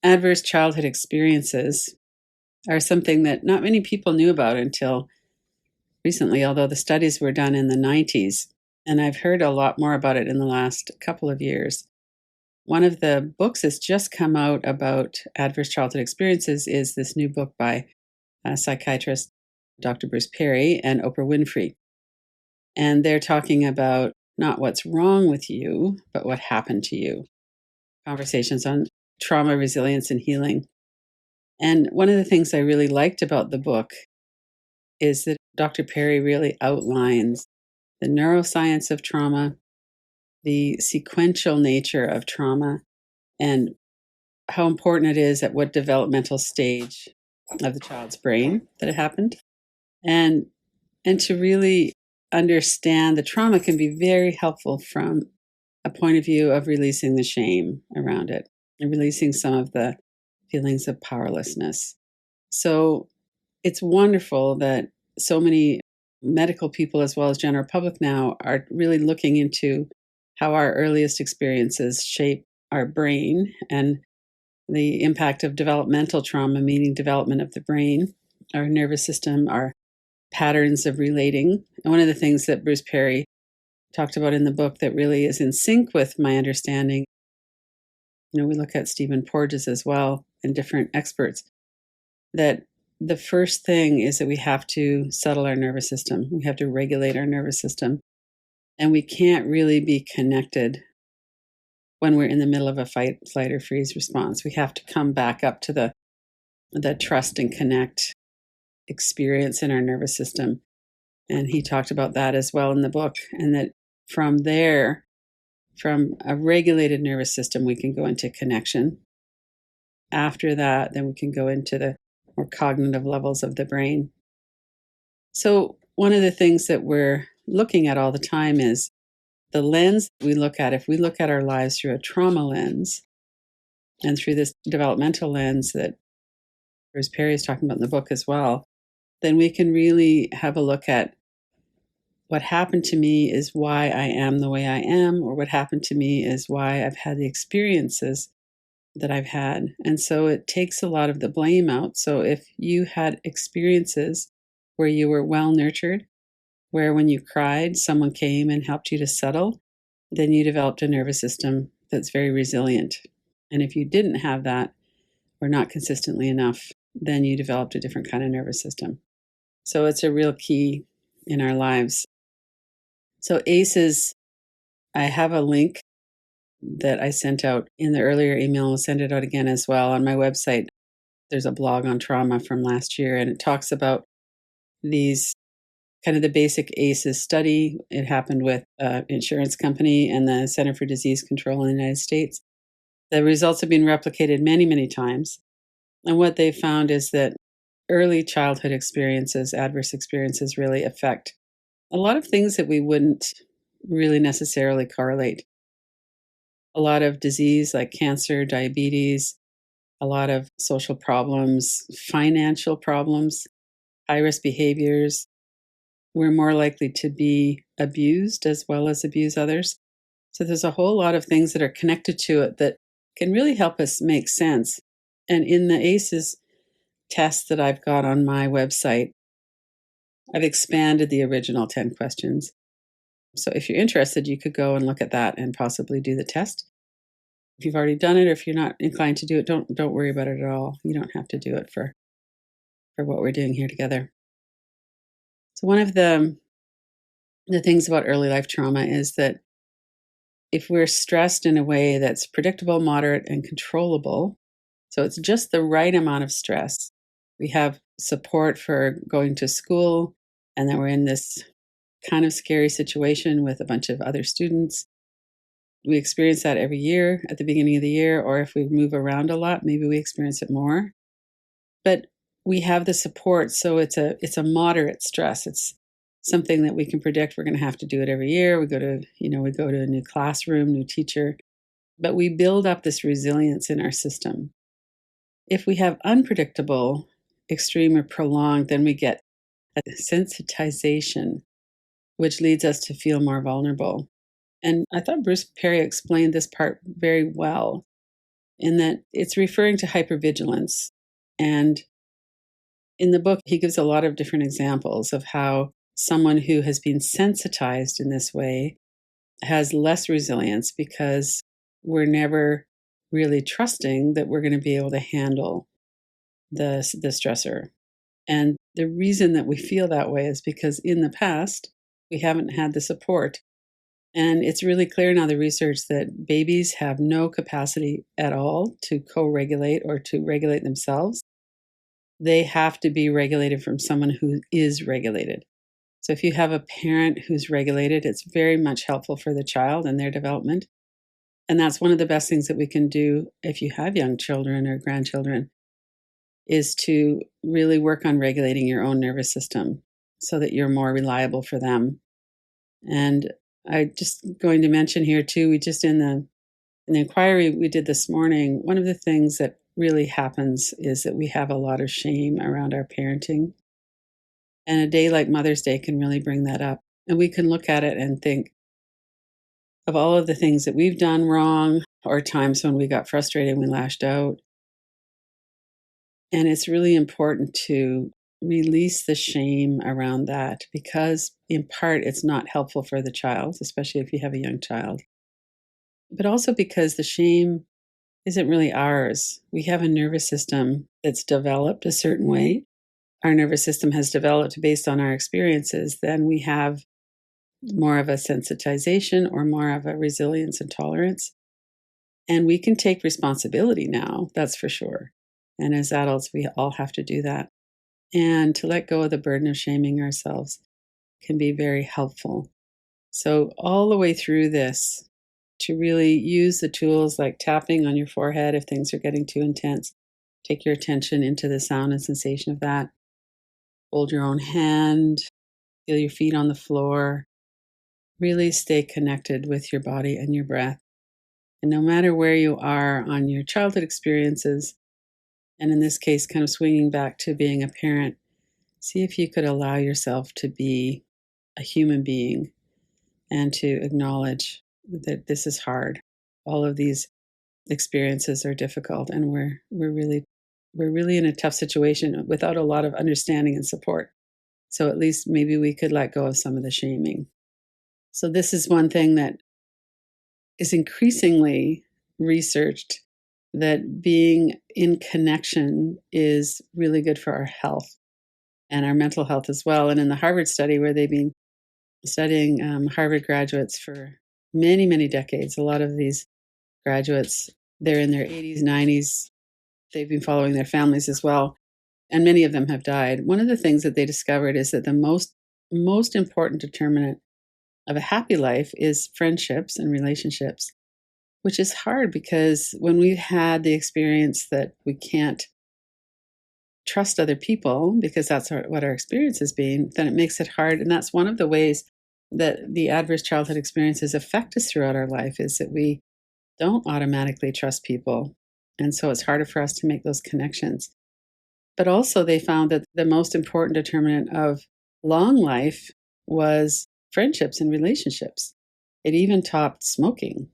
adverse childhood experiences are something that not many people knew about until recently, although the studies were done in the 90s. And I've heard a lot more about it in the last couple of years. One of the books that's just come out about adverse childhood experiences is this new book by psychiatrist Dr. Bruce Perry and Oprah Winfrey. And they're talking about not what's wrong with you, but what happened to you. Conversations on trauma, resilience, and healing. And one of the things I really liked about the book is that Dr. Perry really outlines the neuroscience of trauma, the sequential nature of trauma, and how important it is at what developmental stage of the child's brain that it happened. And to really understand the trauma can be very helpful from a point of view of releasing the shame around it and releasing some of the feelings of powerlessness. So it's wonderful that so many medical people as well as general public now are really looking into how our earliest experiences shape our brain and the impact of developmental trauma, meaning development of the brain, our nervous system, our patterns of relating. And one of the things that Bruce Perry talked about in the book that really is in sync with my understanding, we look at Stephen Porges as well and different experts, that the first thing is that we have to settle our nervous system. We have to regulate our nervous system. And we can't really be connected when we're in the middle of a fight, flight, or freeze response. We have to come back up to the trust and connect experience in our nervous system. And he talked about that as well in the book. And that from there, from a regulated nervous system, we can go into connection. After that, then we can go into the more cognitive levels of the brain. So one of the things that we're looking at all the time is the lens we look at. If we look at our lives through a trauma lens and through this developmental lens that Bruce Perry is talking about in the book as well, then we can really have a look at what happened to me is why I am the way I am, or what happened to me is why I've had the experiences that I've had. And so it takes a lot of the blame out. So if you had experiences where you were well nurtured, where when you cried, someone came and helped you to settle, then you developed a nervous system that's very resilient. And if you didn't have that, or not consistently enough, then you developed a different kind of nervous system. So it's a real key in our lives. So ACES, I have a link that I sent out in the earlier email. I'll send it out again as well on my website. There's a blog on trauma from last year, and it talks about these kind of the basic ACES study. It happened with an insurance company and the Center for Disease Control in the United States. The results have been replicated many, many times. And what they found is that early childhood experiences, adverse experiences, really affect a lot of things that we wouldn't really necessarily correlate. A lot of disease like cancer, diabetes, a lot of social problems, financial problems, high-risk behaviors. We're more likely to be abused as well as abuse others. So there's a whole lot of things that are connected to it that can really help us make sense. And in the ACES test that I've got on my website, I've expanded the original 10 questions. So if you're interested, you could go and look at that and possibly do the test. If you've already done it, or if you're not inclined to do it, don't worry about it at all. You don't have to do it for what we're doing here together. So one of the things about early life trauma is that if we're stressed in a way that's predictable, moderate, and controllable, so it's just the right amount of stress. We have support for going to school, and then we're in this kind of scary situation with a bunch of other students. We experience that every year at the beginning of the year, or if we move around a lot, maybe we experience it more. But we have the support, so it's a moderate stress. It's something that we can predict. We're going to have to do it every year. We go to a new classroom, new teacher, but we build up this resilience in our system. If we have unpredictable, extreme, or prolonged, then we get a sensitization, which leads us to feel more vulnerable. And I thought Bruce Perry explained this part very well. in that it's referring to hypervigilance. And in the book, he gives a lot of different examples of how someone who has been sensitized in this way has less resilience because we're never really trusting that we're going to be able to handle the stressor. And the reason that we feel that way is because in the past, we haven't had the support. And it's really clear now, the research, that babies have no capacity at all to co-regulate or to regulate themselves. They have to be regulated from someone who is regulated. So if you have a parent who's regulated, it's very much helpful for the child and their development. And that's one of the best things that we can do if you have young children or grandchildren, is to really work on regulating your own nervous system so that you're more reliable for them. And I just going to mention here too, we just in the inquiry we did this morning, one of the things that really happens is that we have a lot of shame around our parenting. And a day like Mother's Day can really bring that up. And we can look at it and think of all of the things that we've done wrong, or times when we got frustrated and we lashed out. And it's really important to release the shame around that, because in part it's not helpful for the child, especially if you have a young child. But also because the shame isn't really ours. We have a nervous system that's developed a certain way. Our nervous system has developed based on our experiences. Then we have more of a sensitization or more of a resilience and tolerance. And we can take responsibility now, that's for sure. And as adults, we all have to do that. And to let go of the burden of shaming ourselves can be very helpful. So all the way through this, to really use the tools like tapping on your forehead if things are getting too intense. Take your attention into the sound and sensation of that. Hold your own hand, feel your feet on the floor. Really stay connected with your body and your breath. And no matter where you are on your childhood experiences, and in this case, kind of swinging back to being a parent, see if you could allow yourself to be a human being and to acknowledge that this is hard. All of these experiences are difficult, and we're really in a tough situation without a lot of understanding and support. So at least maybe we could let go of some of the shaming. So this is one thing that is increasingly researched, that being in connection is really good for our health and our mental health as well. And in the Harvard study, where they've been studying Harvard graduates for many, many decades, a lot of these graduates, they're in their 80s, 90s. They've been following their families as well, and many of them have died. One of the things that they discovered is that the most important determinant of a happy life is friendships and relationships, which is hard because when we've had the experience that we can't trust other people because that's what our experience has been, then it makes it hard. And that's one of the ways that the adverse childhood experiences affect us throughout our life, is that we don't automatically trust people. And so it's harder for us to make those connections. But also they found that the most important determinant of long life was friendships and relationships. It even topped smoking.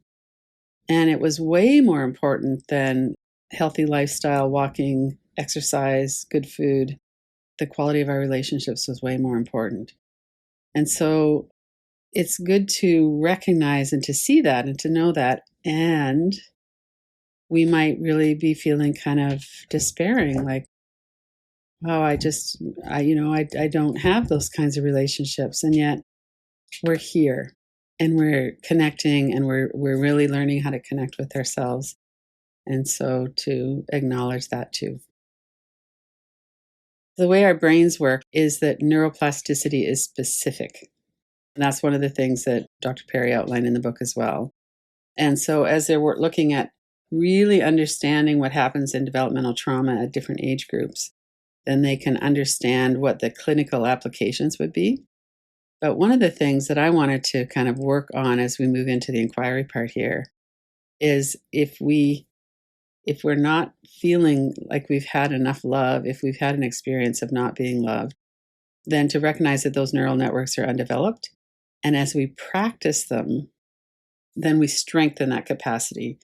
And it was way more important than healthy lifestyle, walking, exercise, good food. The quality of our relationships was way more important. And so it's good to recognize and to see that and to know that. And we might really be feeling kind of despairing, like, oh, I don't have those kinds of relationships. And yet we're here and we're connecting, and we're really learning how to connect with ourselves. And so to acknowledge that too. The way our brains work is that neuroplasticity is specific. And that's one of the things that Dr. Perry outlined in the book as well. And so as they're looking at really understanding what happens in developmental trauma at different age groups, then they can understand what the clinical applications would be. But one of the things that I wanted to kind of work on as we move into the inquiry part here is if we're not feeling like we've had enough love, if we've had an experience of not being loved, then to recognize that those neural networks are undeveloped. And as we practice them, then we strengthen that capacity.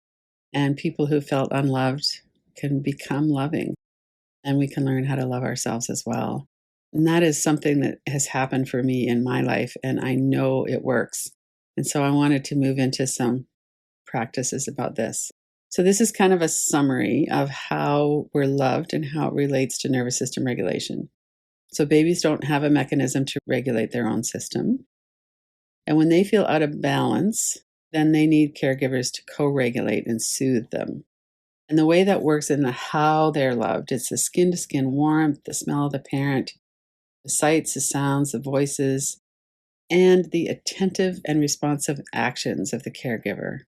And people who felt unloved can become loving, and we can learn how to love ourselves as well. And that is something that has happened for me in my life, and I know it works. And so I wanted to move into some practices about this. So, this is kind of a summary of how we're loved and how it relates to nervous system regulation. So, babies don't have a mechanism to regulate their own system. And when they feel out of balance, then they need caregivers to co regulate and soothe them. And the way that works in the how they're loved, it's the skin to skin warmth, the smell of the parent, the sights, the sounds, the voices, and the attentive and responsive actions of the caregiver.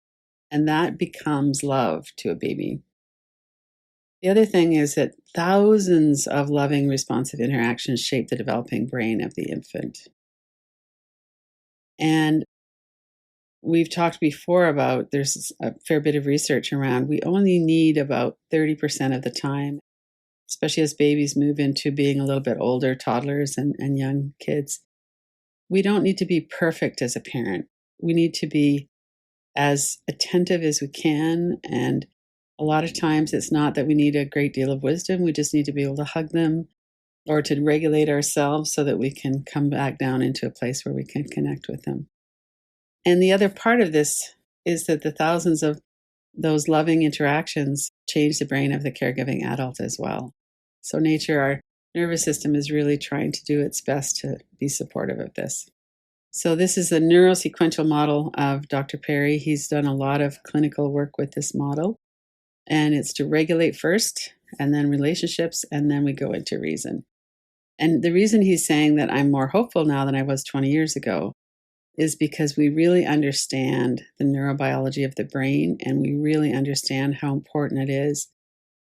And that becomes love to a baby. The other thing is that thousands of loving, responsive interactions shape the developing brain of the infant. And we've talked before about there's a fair bit of research around we only need about 30% of the time, especially as babies move into being a little bit older, toddlers and young kids. We don't need to be perfect as a parent. We need to be as attentive as we can. And a lot of times it's not that we need a great deal of wisdom. We just need to be able to hug them or to regulate ourselves so that we can come back down into a place where we can connect with them. And the other part of this is that the thousands of those loving interactions change the brain of the caregiving adult as well. So, nature, our nervous system is really trying to do its best to be supportive of this. So, this is the neurosequential model of Dr. Perry. He's done a lot of clinical work with this model, and it's to regulate first, and then relationships, and then we go into reason. And the reason he's saying that I'm more hopeful now than I was 20 years ago is because we really understand the neurobiology of the brain, and we really understand how important it is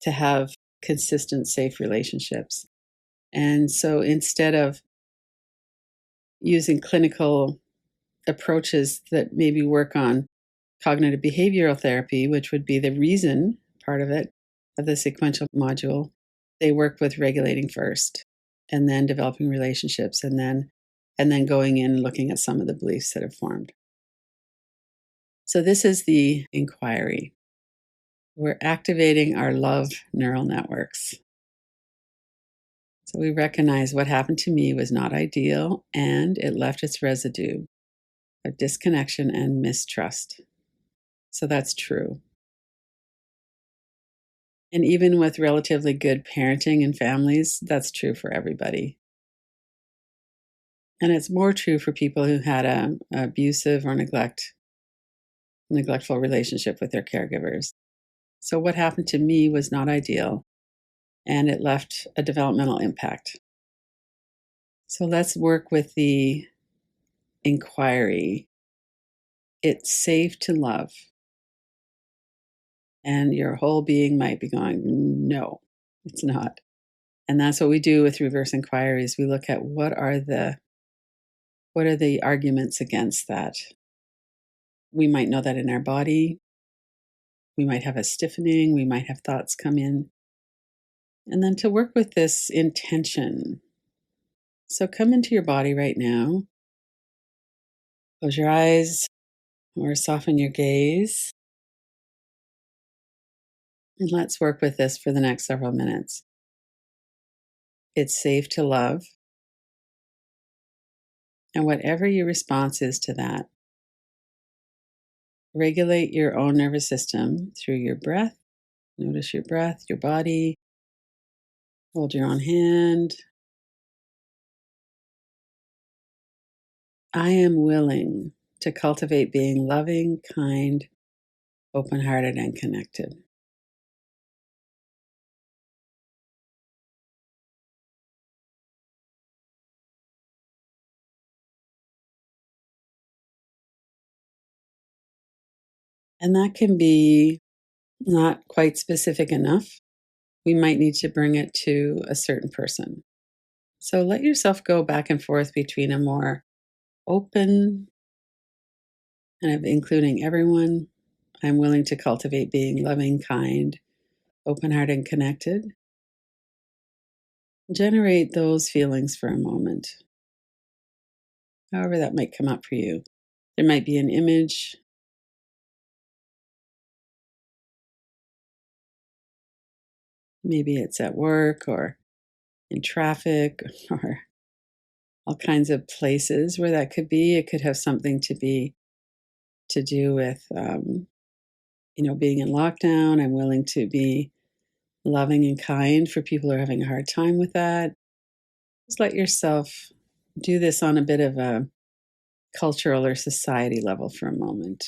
to have consistent, safe relationships. And so instead of using clinical approaches that maybe work on cognitive behavioral therapy, which would be the reason part of it, of the sequential module, they work with regulating first and then developing relationships and then going in and looking at some of the beliefs that have formed. So this is the inquiry. We're activating our love neural networks. So we recognize what happened to me was not ideal and it left its residue of disconnection and mistrust. So that's true. And even with relatively good parenting in families, that's true for everybody. And it's more true for people who had an abusive or neglectful relationship with their caregivers. So what happened to me was not ideal, and it left a developmental impact. So let's work with the inquiry. It's safe to love. And your whole being might be going, no, it's not. And that's what we do with reverse inquiries. We look at what are the arguments against that. We might know that in our body. We might have a stiffening. We might have thoughts come in. And then to work with this intention. So come into your body right now. Close your eyes or soften your gaze. And let's work with this for the next several minutes. It's safe to love. And whatever your response is to that, regulate your own nervous system through your breath. Notice your breath, your body. Hold your own hand. I am willing to cultivate being loving, kind, open-hearted, and connected. And that can be not quite specific enough. We might need to bring it to a certain person. So let yourself go back and forth between a more open, kind of including everyone. I'm willing to cultivate being loving, kind, open-hearted, and connected. Generate those feelings for a moment, however that might come up for you. There might be an image, Maybe it's at work or in traffic or all kinds of places where that could be. It could have something to do with, being in lockdown. I'm willing to be loving and kind for people who are having a hard time with that. Just let yourself do this on a bit of a cultural or society level for a moment.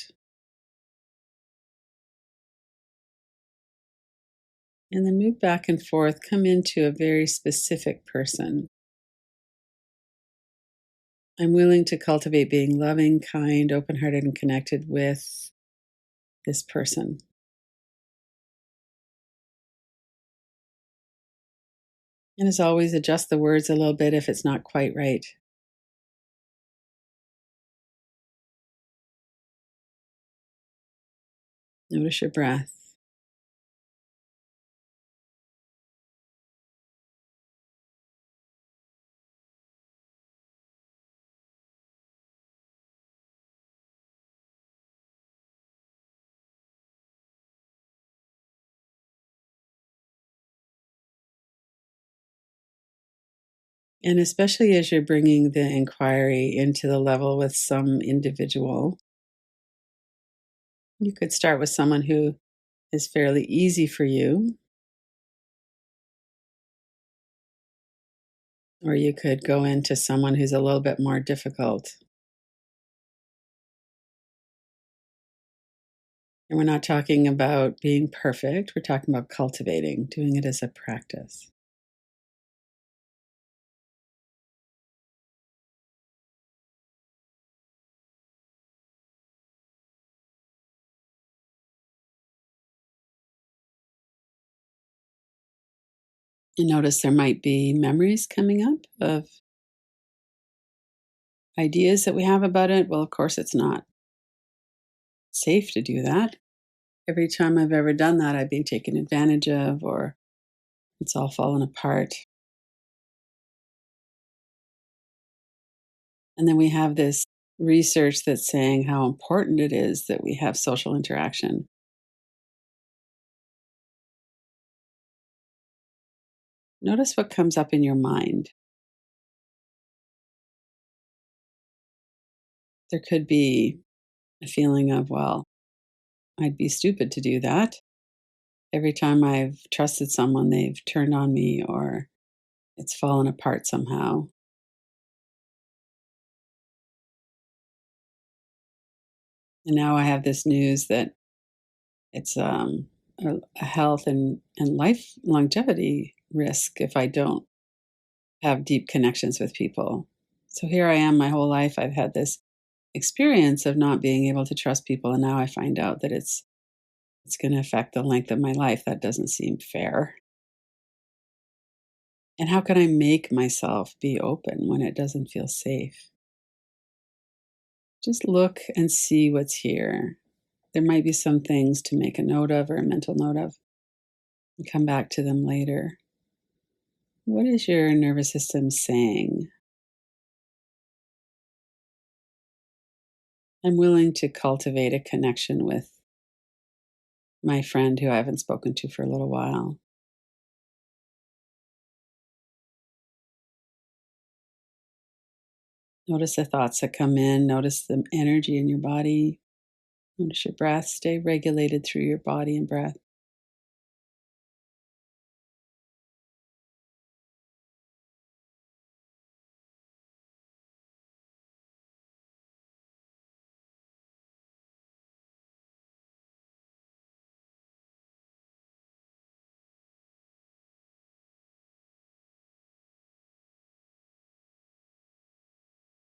And then move back and forth, come into a very specific person. I'm willing to cultivate being loving, kind, open hearted, and connected with this person. And as always, adjust the words a little bit if it's not quite right. Notice your breath. And especially as you're bringing the inquiry into the level with some individual, you could start with someone who is fairly easy for you, or you could go into someone who's a little bit more difficult. And we're not talking about being perfect, we're talking about cultivating, doing it as a practice. You notice there might be memories coming up of ideas that we have about it. Well, of course, it's not safe to do that. Every time I've ever done that, I've been taken advantage of, or it's all fallen apart. And then we have this research that's saying how important it is that we have social interaction. Notice what comes up in your mind. There could be a feeling of, well, I'd be stupid to do that. Every time I've trusted someone, they've turned on me or it's fallen apart somehow. And now I have this news that it's a health and life longevity risk if I don't have deep connections with people. So here I am my whole life. I've had this experience of not being able to trust people. And now I find out that it's going to affect the length of my life. That doesn't seem fair. And how can I make myself be open when it doesn't feel safe? Just look and see what's here. There might be some things to make a note of or a mental note of and come back to them later. What is your nervous system saying? I'm willing to cultivate a connection with my friend who I haven't spoken to for a little while. Notice the thoughts that come in. Notice the energy in your body. Notice your breath. Stay regulated through your body and breath.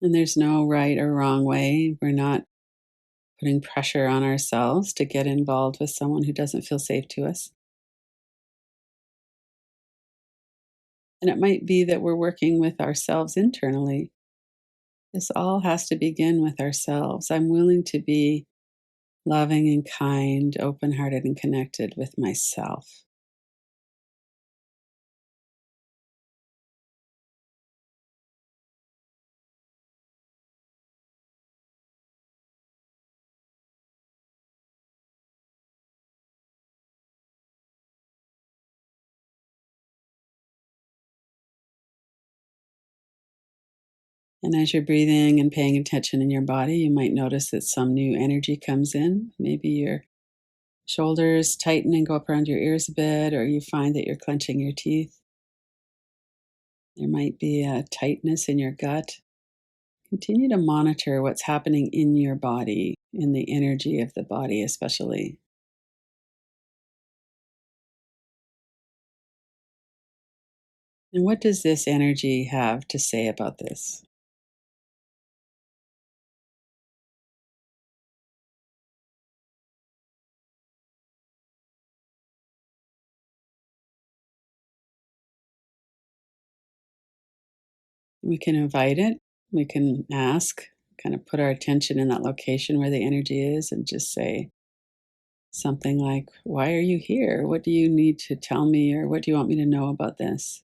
And there's no right or wrong way. We're not putting pressure on ourselves to get involved with someone who doesn't feel safe to us. And it might be that we're working with ourselves internally. This all has to begin with ourselves. I'm willing to be loving and kind, open hearted, and connected with myself. And as you're breathing and paying attention in your body, you might notice that some new energy comes in. Maybe your shoulders tighten and go up around your ears a bit, or you find that you're clenching your teeth. There might be a tightness in your gut. Continue to monitor what's happening in your body, in the energy of the body, especially. And what does this energy have to say about this? We can invite it, we can ask, kind of put our attention in that location where the energy is, and just say something like, "Why are you here? What do you need to tell me? Or what do you want me to know about this?"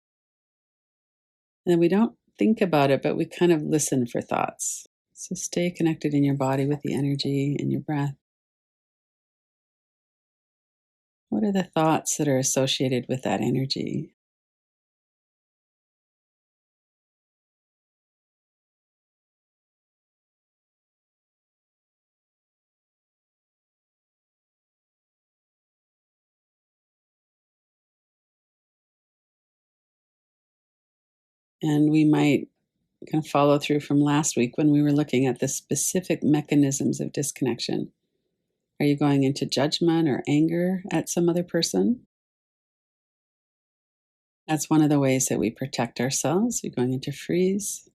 And then we don't think about it, but we kind of listen for thoughts. So stay connected in your body with the energy and your breath. What are the thoughts that are associated with that energy? And we might kind of follow through from last week when we were looking at the specific mechanisms of disconnection. Are you going into judgment or anger at some other person? That's one of the ways that we protect ourselves. You're going into freeze.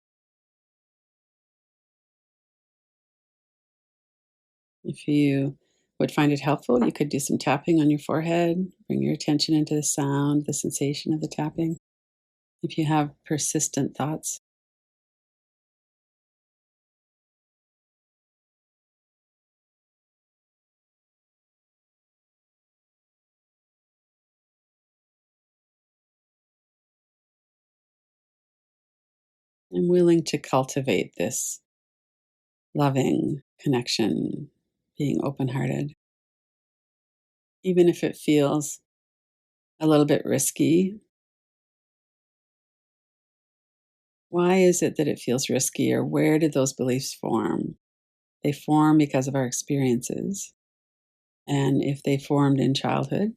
If you would find it helpful, you could do some tapping on your forehead, bring your attention into the sound, the sensation of the tapping. If you have persistent thoughts, I'm willing to cultivate this loving connection, being open hearted, even if it feels a little bit risky. Why is it that it feels risky, or where did those beliefs form? They form because of our experiences. And if they formed in childhood,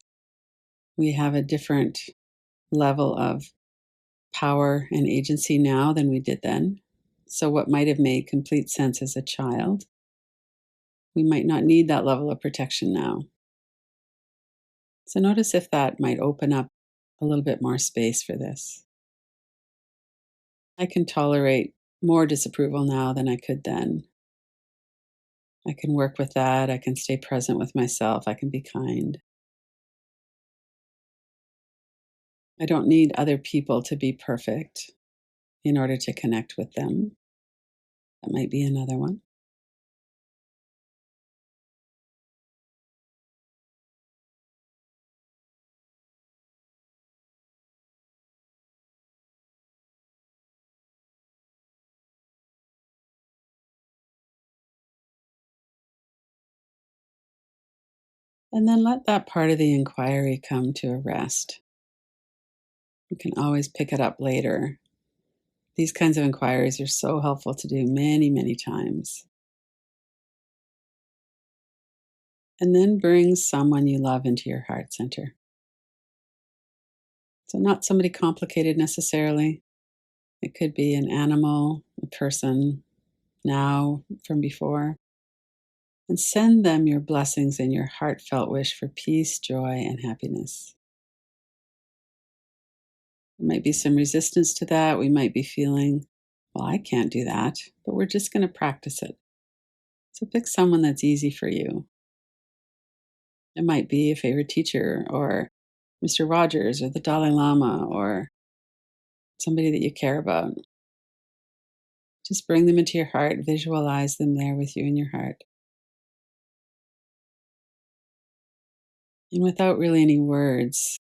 we have a different level of power and agency now than we did then. So, what might have made complete sense as a child, we might not need that level of protection now. So, notice if that might open up a little bit more space for this. I can tolerate more disapproval now than I could then. I can work with that. I can stay present with myself. I can be kind. I don't need other people to be perfect in order to connect with them. That might be another one. And then let that part of the inquiry come to a rest. You can always pick it up later. These kinds of inquiries are so helpful to do many, many times. And then bring someone you love into your heart center. So, not somebody complicated necessarily. It could be an animal, a person, now, from before. And send them your blessings and your heartfelt wish for peace, joy, and happiness. There might be some resistance to that. We might be feeling, well, I can't do that, but we're just going to practice it. So pick someone that's easy for you. It might be a favorite teacher, or Mr. Rogers, or the Dalai Lama, or somebody that you care about. Just bring them into your heart, visualize them there with you in your heart. And without really any words,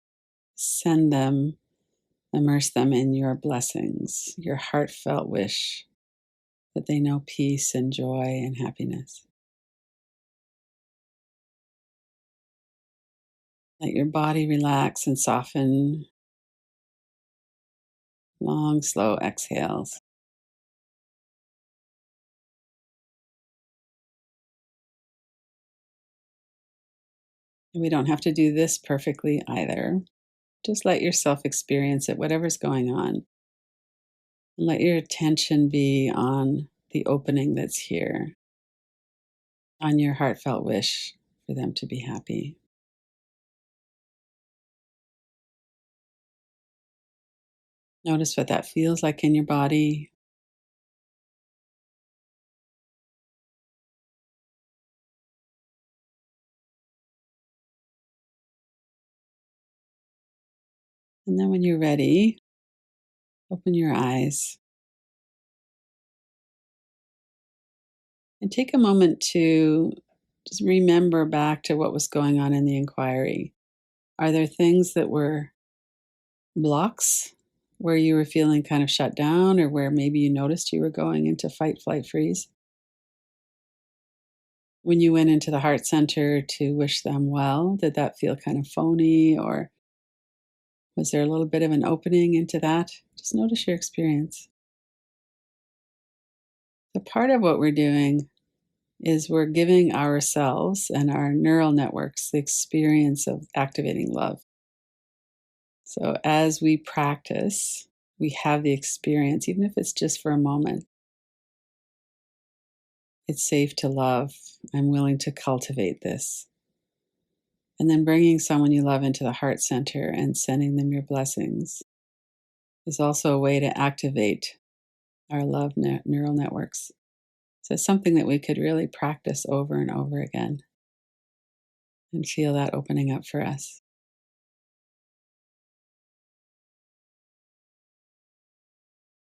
send them, immerse them in your blessings, your heartfelt wish that they know peace and joy and happiness. Let your body relax and soften. Long, slow exhales. And we don't have to do this perfectly either. Just let yourself experience it, whatever's going on. And let your attention be on the opening that's here, on your heartfelt wish for them to be happy. Notice what that feels like in your body. And then when you're ready, open your eyes and take a moment to just remember back to what was going on in the inquiry. Are there things that were blocks where you were feeling kind of shut down, or where maybe you noticed you were going into fight, flight, freeze? When you went into the heart center to wish them well, did that feel kind of phony, or was there a little bit of an opening into that? Just notice your experience. The part of what we're doing is we're giving ourselves and our neural networks the experience of activating love. So as we practice, we have the experience, even if it's just for a moment. It's safe to love. I'm willing to cultivate this. And then bringing someone you love into the heart center and sending them your blessings is also a way to activate our love neural networks. So it's something that we could really practice over and over again and feel that opening up for us.